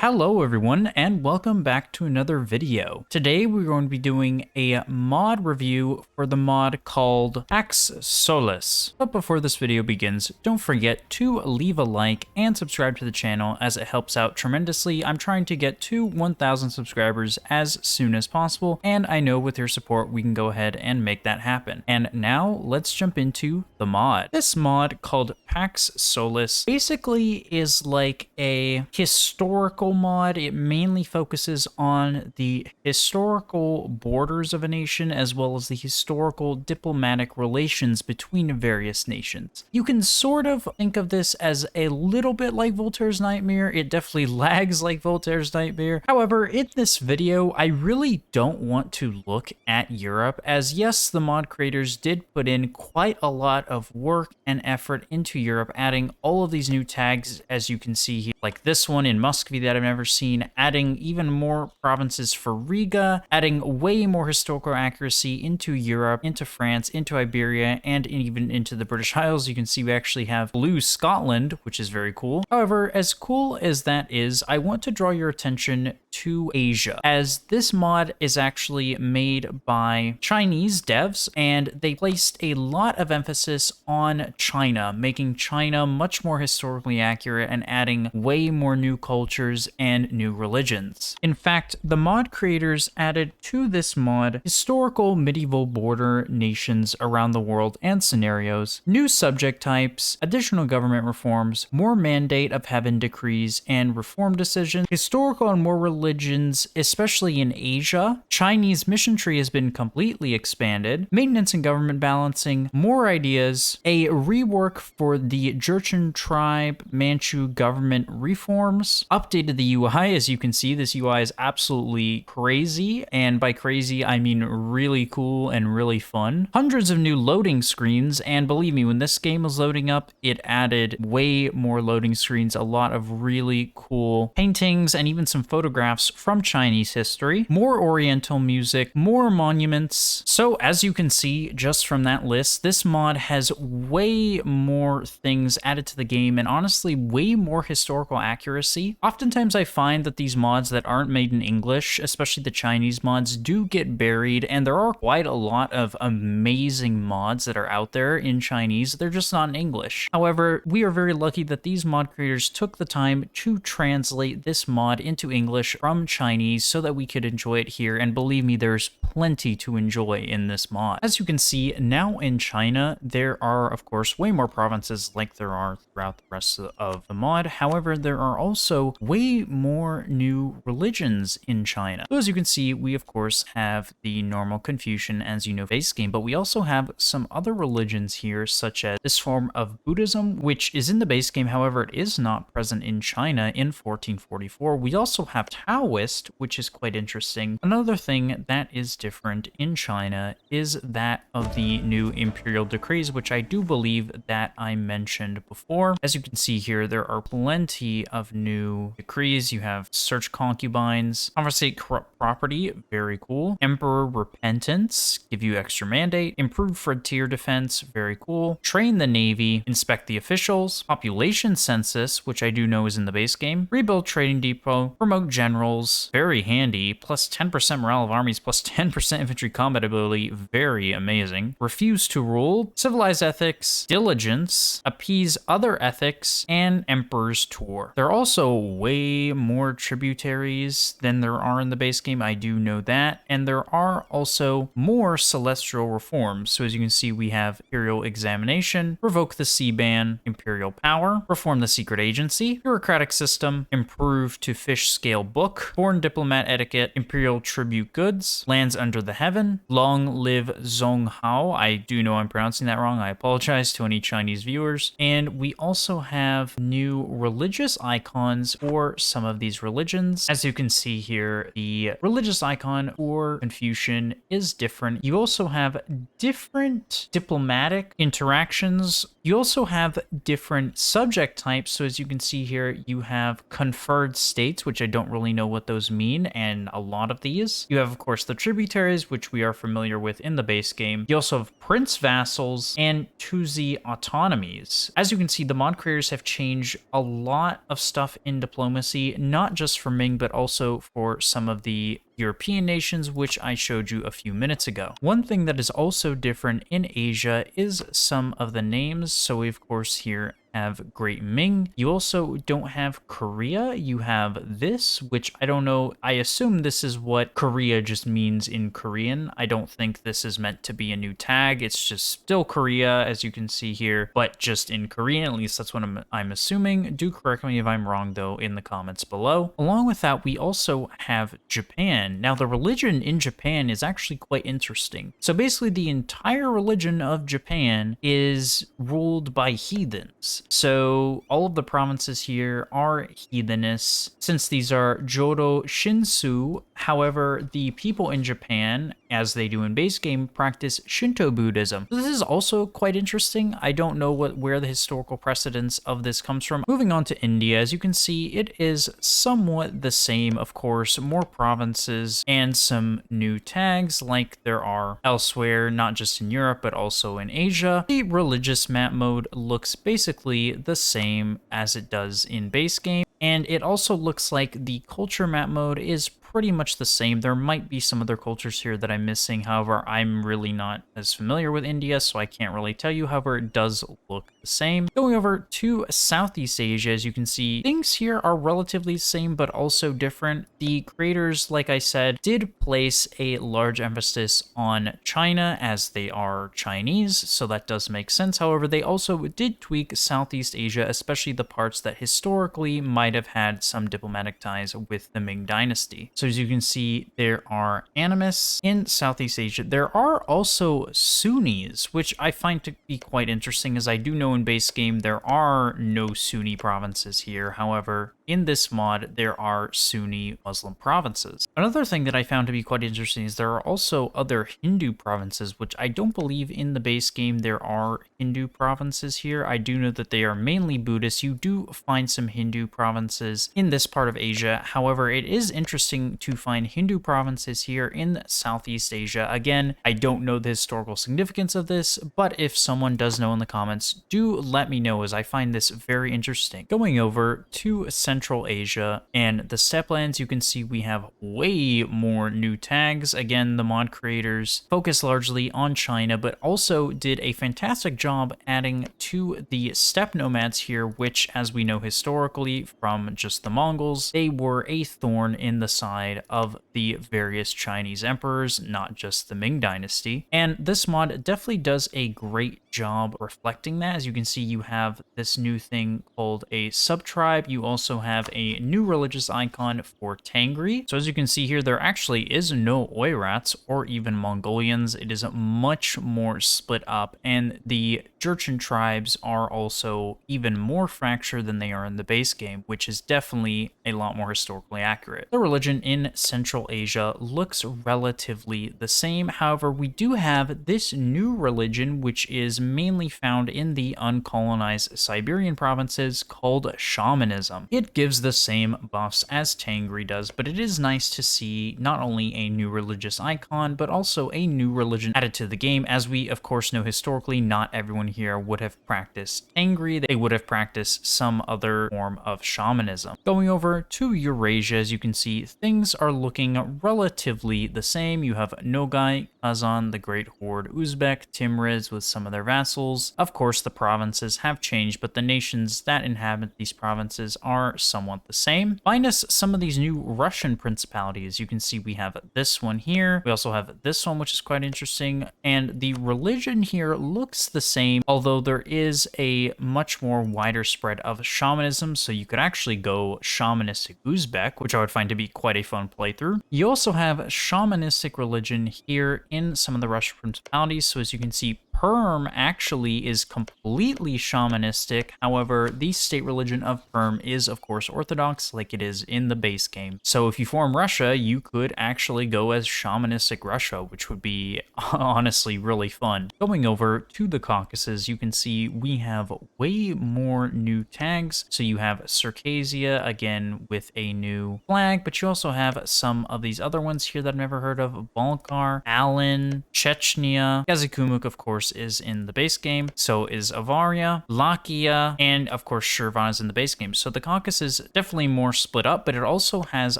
Hello everyone and welcome back to another video. Today we're going to be doing a mod review for the mod called Pax Solis. But before this video begins, don't forget to leave a like and subscribe to the channel as it helps out tremendously. I'm trying to get to 1,000 subscribers as soon as possible, and I know with your support we can go ahead and make that happen. And now let's jump into the mod. This mod called Pax Solis basically is like a historical mod. It mainly focuses on the historical borders of a nation as well as the historical diplomatic relations between various nations. You can sort of think of this as a little bit like Voltaire's Nightmare. It definitely lags like Voltaire's Nightmare. However, in this video, I really don't want to look at Europe, as yes, the mod creators did put in quite a lot of work and effort into Europe, adding all of these new tags, as you can see here, like this one in Muscovy that I've never seen, adding even more provinces for Riga, adding way more historical accuracy into Europe, into France, into Iberia, and even into the British Isles. You can see we actually have blue Scotland, which is very cool. However, as cool as that is, I want to draw your attention to Asia, as this mod is actually made by Chinese devs, and they placed a lot of emphasis on China, making China much more historically accurate and adding way more new cultures and new religions. In fact, the mod creators added to this mod historical medieval border nations around the world and scenarios, new subject types, additional government reforms, more mandate of heaven decrees and reform decisions, historical and more religions, especially in Asia. Chinese mission tree has been completely expanded, maintenance and government balancing, more ideas, a rework for the Jurchen tribe Manchu government reforms, updated the UI. As you can see, this UI is absolutely crazy, and by crazy I mean really cool and really fun. Hundreds of new loading screens, and believe me, when this game was loading up, it added way more loading screens, a lot of really cool paintings, and even some photographs from Chinese history, more Oriental music, more monuments. So as you can see just from that list, this mod has way more things added to the game, and honestly way more historical accuracy. Oftentimes I find that these mods that aren't made in English, especially the Chinese mods, do get buried, and there are quite a lot of amazing mods that are out there in Chinese. They're just not in English. However, we are very lucky that these mod creators took the time to translate this mod into English from Chinese so that we could enjoy it here, and believe me, there's plenty to enjoy in this mod. As you can see, now in China, there are, of course, way more provinces like there are throughout the rest of the mod. However, there are also way more new religions in China. So as you can see, we of course have the normal Confucian, as you know, base game, but we also have some other religions here, such as this form of Buddhism, which is in the base game. However, it is not present in China in 1444. We also have Taoist, which is quite interesting. Another thing that is different in China is that of the new imperial decrees, which I do believe that I mentioned before. As you can see here, there are plenty of new decrees. You have search concubines, confiscate corrupt property, very cool. Emperor repentance, give you extra mandate. Improve frontier defense, very cool. Train the navy, inspect the officials. Population census, which I do know is in the base game. Rebuild trading depot. Promote generals, very handy. Plus 10% morale of armies, plus 10% infantry combat ability, very amazing. Refuse to rule, civilize ethics, diligence, appease other ethics, and emperor's tour. There are also way more tributaries than there are in the base game, I do know that, and there are also more celestial reforms. So as you can see, we have imperial examination, revoke the sea ban, imperial power, reform the secret agency, bureaucratic system, improve to fish scale book, foreign diplomat etiquette, imperial tribute goods, lands under the heaven, long live Zhong Hao. I do know I'm pronouncing that wrong. I apologize to any Chinese viewers. And we also have new religious icons for some of these religions. As you can see here, the religious icon for Confucian is different. You also have different diplomatic interactions You also have different subject types. So as you can see here, you have conferred states, which I don't really know what those mean, and a lot of these. You have, of course, the tributaries, which we are familiar with in the base game. You also have prince vassals and Tuzi autonomies. As you can see, the mod creators have changed a lot of stuff in diplomacy, not just for Ming, but also for some of the European nations, which I showed you a few minutes ago. One thing that is also different in Asia is some of the names. So we, of course, here have Great Ming. You also don't have Korea. You have this, which I don't know. I assume this is what Korea just means in Korean. I don't think this is meant to be a new tag. It's just still Korea, as you can see here, but just in Korean. At least that's what I'm assuming. Do correct me if I'm wrong, though, in the comments below. Along with that, we also have Japan. Now, the religion in Japan is actually quite interesting. So basically, the entire religion of Japan is ruled by heathens. So all of the provinces here are heathenists, since these are Jodo Shinsu. However, the people in Japan, as they do in base game, practice Shinto Buddhism. This is also quite interesting. I don't know where the historical precedence of this comes from. Moving on to India, as you can see, it is somewhat the same, of course, more provinces and some new tags like there are elsewhere, not just in Europe, but also in Asia. The religious map mode looks basically the same as it does in base game, and it also looks like the culture map mode is pretty much the same. There might be some other cultures here that I'm missing. However, I'm really not as familiar with India, so I can't really tell you. However, it does look the same. Going over to Southeast Asia, as you can see, things here are relatively the same, but also different. The creators, like I said, did place a large emphasis on China, as they are Chinese, so that does make sense. However, they also did tweak Southeast Asia, especially the parts that historically might have had some diplomatic ties with the Ming Dynasty. So as you can see, there are animists in Southeast Asia. There are also Sunnis, which I find to be quite interesting, as I do know in base game there are no Sunni provinces here. However, in this mod, there are Sunni Muslim provinces. Another thing that I found to be quite interesting is there are also other Hindu provinces, which I don't believe in the base game there are Hindu provinces here. I do know that they are mainly Buddhist. You do find some Hindu provinces in this part of Asia. However, it is interesting to find Hindu provinces here in Southeast Asia. Again, I don't know the historical significance of this, but if someone does know in the comments, do let me know, as I find this very interesting. Going over to Central Asia and the steppe lands, you can see we have way more new tags. Again, the mod creators focus largely on China, but also did a fantastic job adding to the steppe nomads here, which, as we know historically from just the Mongols, they were a thorn in the side of the various Chinese emperors, not just the Ming Dynasty. And this mod definitely does a great job reflecting that. As you can see, you have this new thing called a sub-tribe. You also have a new religious icon for Tangri. So as you can see here, there actually is no Oirats or even Mongolians. It is much more split up, and the Jurchen tribes are also even more fractured than they are in the base game, which is definitely a lot more historically accurate. The religion in Central Asia looks relatively the same. However, we do have this new religion, which is mainly found in the uncolonized Siberian provinces, called shamanism. It gives the same buffs as Tangri does, but it is nice to see not only a new religious icon, but also a new religion added to the game. As we, of course, know historically, not everyone here would have practiced Tangri. They would have practiced some other form of shamanism. Going over to Eurasia, as you can see, things are looking relatively the same. You have Nogai, Kazan, the Great Horde, Uzbek, Timurids with some of their vassals. Of course, the provinces have changed, but the nations that inhabit these provinces are somewhat the same, minus some of these new Russian principalities. You can see we have this one here. We also have this one, which is quite interesting, and the religion here looks the same, although there is a much more wider spread of shamanism, so you could actually go shamanistic Uzbek, which I would find to be quite a fun playthrough. You also have shamanistic religion here in some of the Russian principalities, so as you can see, Perm actually is completely shamanistic. However, the state religion of Perm is, of course, Orthodox, like it is in the base game. So if you form Russia, you could actually go as shamanistic Russia, which would be honestly really fun. Going over to the Caucasus, you can see we have way more new tags. So you have Circassia, again, with a new flag, but you also have some of these other ones here that I've never heard of. Balkar, Alan, Chechnya, Kazakumuk, of course, is in the base game. So is Avaria, Lakia, and of course Shirvan is in the base game. So the Caucasus is definitely more split up, but it also has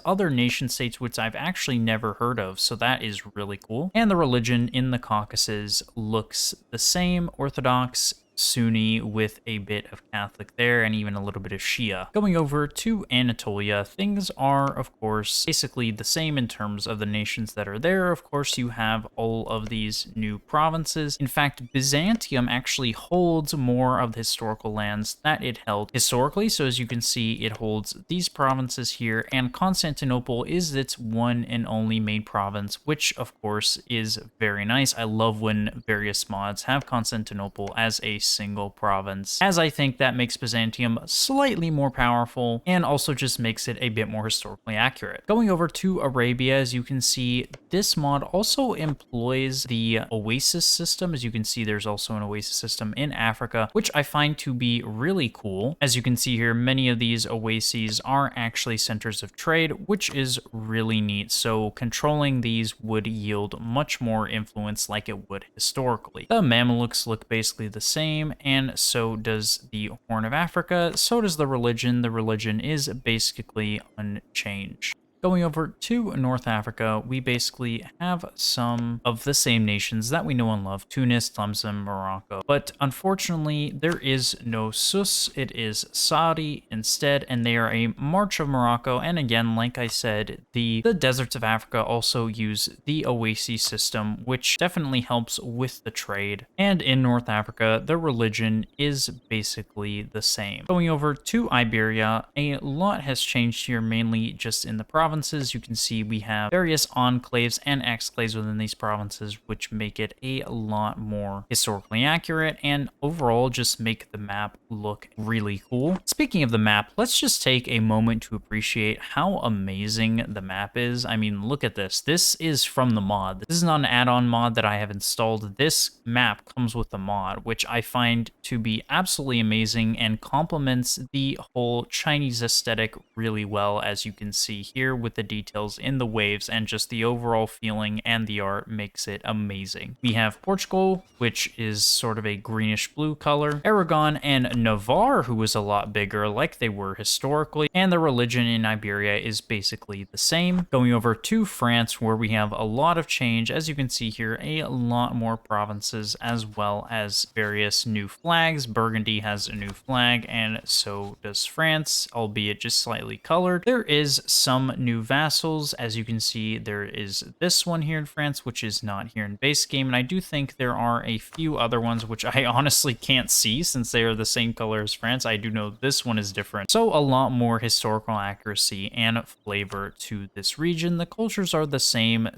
other nation states which I've actually never heard of. So that is really cool. And the religion in the Caucasus looks the same, Orthodox, Sunni, with a bit of Catholic there and even a little bit of Shia. Going over to Anatolia, things are, of course, basically the same in terms of the nations that are there. Of course, you have all of these new provinces. In fact, Byzantium actually holds more of the historical lands that it held historically. So as you can see, it holds these provinces here, and Constantinople is its one and only main province, which of course is very nice. I love when various mods have Constantinople as a single province, as I think that makes Byzantium slightly more powerful and also just makes it a bit more historically accurate. Going over to Arabia, as you can see, this mod also employs the oasis system. As you can see, there's also an oasis system in Africa, which I find to be really cool. As you can see here, many of these oases are actually centers of trade, which is really neat. So controlling these would yield much more influence like it would historically. The Mamelukes look basically the same, and so does the Horn of Africa. So does the religion. The religion is basically unchanged. Going over to North Africa, we basically have some of the same nations that we know and love: Tunis, Tlemcen, Morocco. But unfortunately, there is no Sus. It is Saudi instead, and they are a March of Morocco. And again, like I said, the deserts of Africa also use the oasis system, which definitely helps with the trade. And in North Africa, the religion is basically the same. Going over to Iberia, a lot has changed here, mainly just in the provinces. You can see we have various enclaves and exclaves within these provinces, which make it a lot more historically accurate and overall just make the map look really cool. Speaking of the map, let's just take a moment to appreciate how amazing the map is. I mean, look at this. This is from the mod. This is not an add-on mod that I have installed. This map comes with the mod, which I find to be absolutely amazing and complements the whole Chinese aesthetic really well, as you can see here with the details in the waves, and just the overall feeling and the art makes it amazing. We have Portugal, which is sort of a greenish blue color, Aragon and Navarre, who is a lot bigger like they were historically, and the religion in Iberia is basically the same. Going over to France, where we have a lot of change. As you can see here, a lot more provinces as well as various new flags. Burgundy has a new flag, and so does France, albeit just slightly colored. There is some new vassals. As you can see, there is this one here in France, which is not here in base game, and I do think there are a few other ones which I honestly can't see since they are the same color as France. I do know this one is different. So a lot more historical accuracy and flavor to this region. The cultures are the same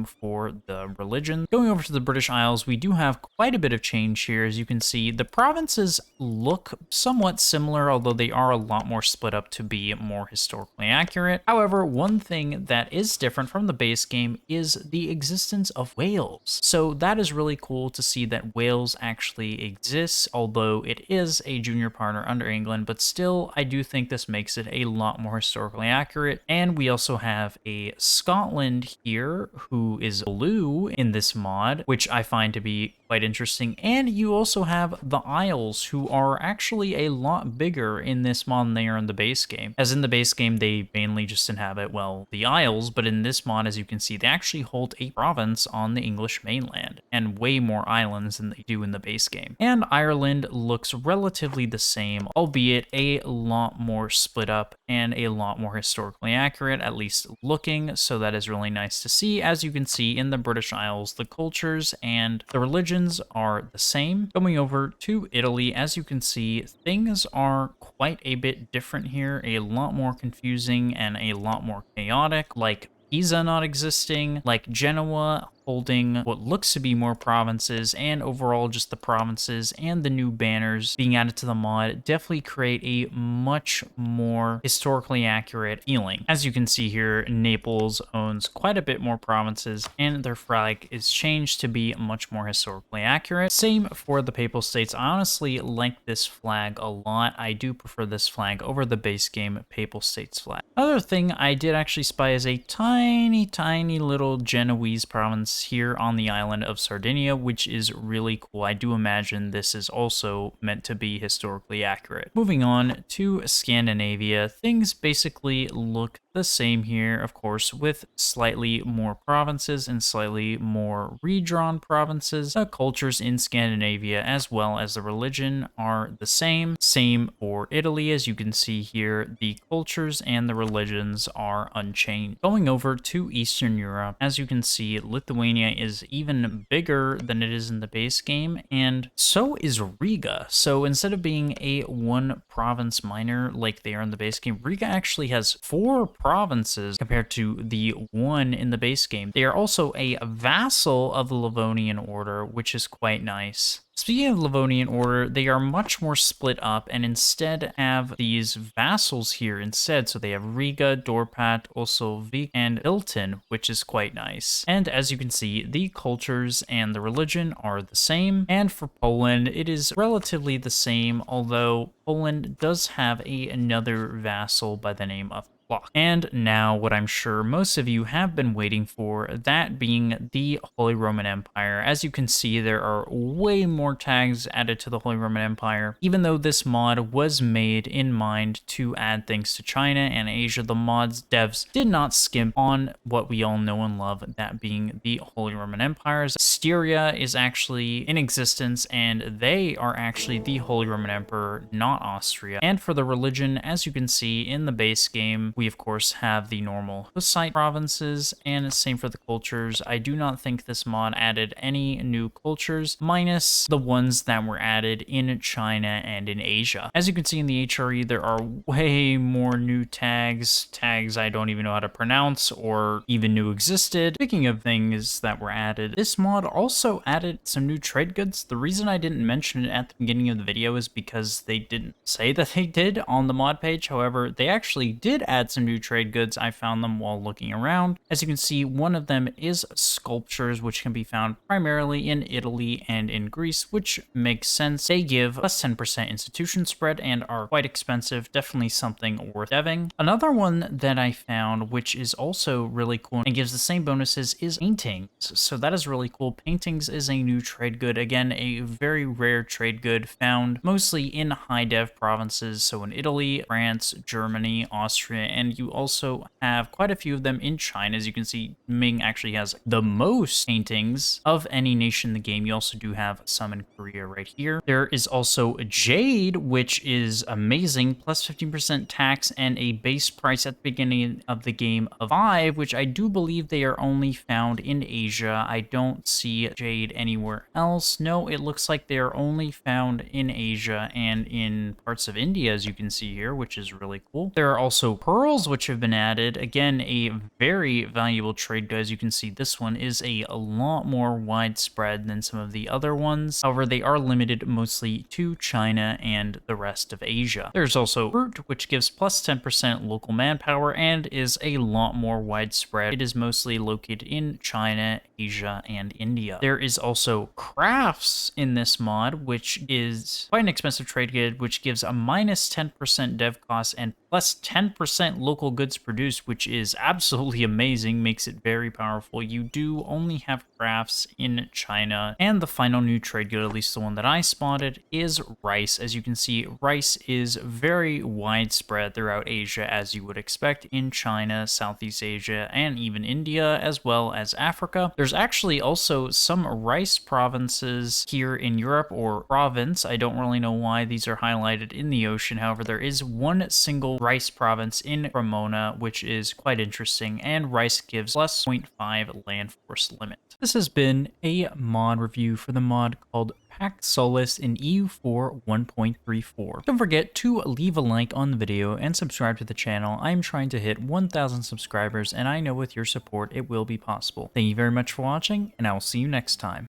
for the religion. Going over to the British Isles, we do have quite a bit of change here. As you can see, the provinces look somewhat similar, although they are a lot more split up to be more historically accurate. However, one thing that is different from the base game is the existence of Wales. So that is really cool to see that Wales actually exists, although it is a junior partner under England, but still I do think this makes it a lot more historically accurate. And we also have a Scotland here who is blue in this mod, which I find to be quite interesting. And you also have the Isles, who are actually a lot bigger in this mod than they are in the base game. As in the base game, they mainly just inhabit, well, the Isles, but in this mod, as you can see, they actually hold a province on the English mainland and way more islands than they do in the base game. And Ireland looks relatively the same, albeit a lot more split up and a lot more historically accurate, at least looking, so that is really nice to see. As you can see in the British Isles, the cultures and the religions are the same. Going over to Italy, as you can see, things are quite a bit different here, a lot more confusing and a lot more chaotic, like Pisa not existing, like Genoa holding what looks to be more provinces, and overall just the provinces and the new banners being added to the mod definitely create a much more historically accurate feeling. As you can see here, Naples owns quite a bit more provinces, and their flag is changed to be much more historically accurate. Same for the Papal States. I honestly like this flag a lot. I do prefer this flag over the base game Papal States flag. Other thing I did actually spy is a tiny little Genoese province here on the island of Sardinia, which is really cool. I do imagine this is also meant to be historically accurate. Moving on to Scandinavia, things basically look the same here, of course, with slightly more provinces and slightly more redrawn provinces. The cultures in Scandinavia as well as the religion are the same. Same for Italy. As you can see here, the cultures and the religions are unchanged. Going over to Eastern Europe, as you can see, Lithuania is even bigger than it is in the base game, and so is Riga. So instead of being a one province minor like they are in the base game, Riga actually has 4 provinces compared to the 1 in the base game. They are also a vassal of the Livonian Order, which is quite nice. Speaking of Livonian Order, they are much more split up and instead have these vassals here instead. So they have Riga, Dorpat, also Vik, and Ilton, which is quite nice. And as you can see, the cultures and the religion are the same. And for Poland, it is relatively the same, although Poland does have another vassal by the name of. And now what I'm sure most of you have been waiting for, that being the Holy Roman Empire. As you can see, there are way more tags added to the Holy Roman Empire. Even though this mod was made in mind to add things to China and Asia, the mod's devs did not skimp on what we all know and love, that being the Holy Roman Empire. Styria is actually in existence, and they are actually the Holy Roman Emperor, not Austria. And for the religion, as you can see in the base game, we of course have the normal Hussite provinces, and same for the cultures. I do not think this mod added any new cultures, minus the ones that were added in China and in Asia. As you can see in the HRE, there are way more new tags I don't even know how to pronounce or even knew existed. Speaking of things that were added, this mod also added some new trade goods. The reason I didn't mention it at the beginning of the video is because they didn't say that they did on the mod page. However, they actually did add some new trade goods. I found them while looking around. As you can see, one of them is sculptures, which can be found primarily in Italy and in Greece, which makes sense. They give plus 10% institution spread and are quite expensive. Definitely something worth deving. Another one that I found, which is also really cool and gives the same bonuses, is paintings. So that is really cool. Paintings is a new trade good. Again, a very rare trade good found mostly in high dev provinces. So in Italy, France, Germany, Austria, and you also have quite a few of them in China. As you can see, Ming actually has the most paintings of any nation in the game. You also do have some in Korea right here. There is also Jade, which is amazing, plus 15% tax and a base price at the beginning of the game of 5, which I do believe they are only found in Asia. I don't see Jade anywhere else. No, it looks like they are only found in Asia and in parts of India, as you can see here, which is really cool. There are also pearls, which have been added. Again, a very valuable trade good. As you can see, this one is a lot more widespread than some of the other ones. However, they are limited mostly to China and the rest of Asia. There's also fruit, which gives plus 10% local manpower and is a lot more widespread. It is mostly located in China, Asia, and India. There is also crafts in this mod, which is quite an expensive trade good, which gives a minus 10% dev cost and plus 10% local goods produced, which is absolutely amazing, makes it very powerful. You do only have crafts in China. And the final new trade good, at least the one that I spotted, is rice. As you can see, rice is very widespread throughout Asia, as you would expect, in China, Southeast Asia, and even India, as well as Africa. There's actually also some rice provinces here in Europe, or province. I don't really know why these are highlighted in the ocean. However, there is one single rice province in Cremona, which is quite interesting, and rice gives plus 0.5 land force limit. This has been a mod review for the mod called Pax Solis in EU4 1.34. Don't forget to leave a like on the video and subscribe to the channel. I am trying to hit 1,000 subscribers, and I know with your support it will be possible. Thank you very much for watching, and I will see you next time.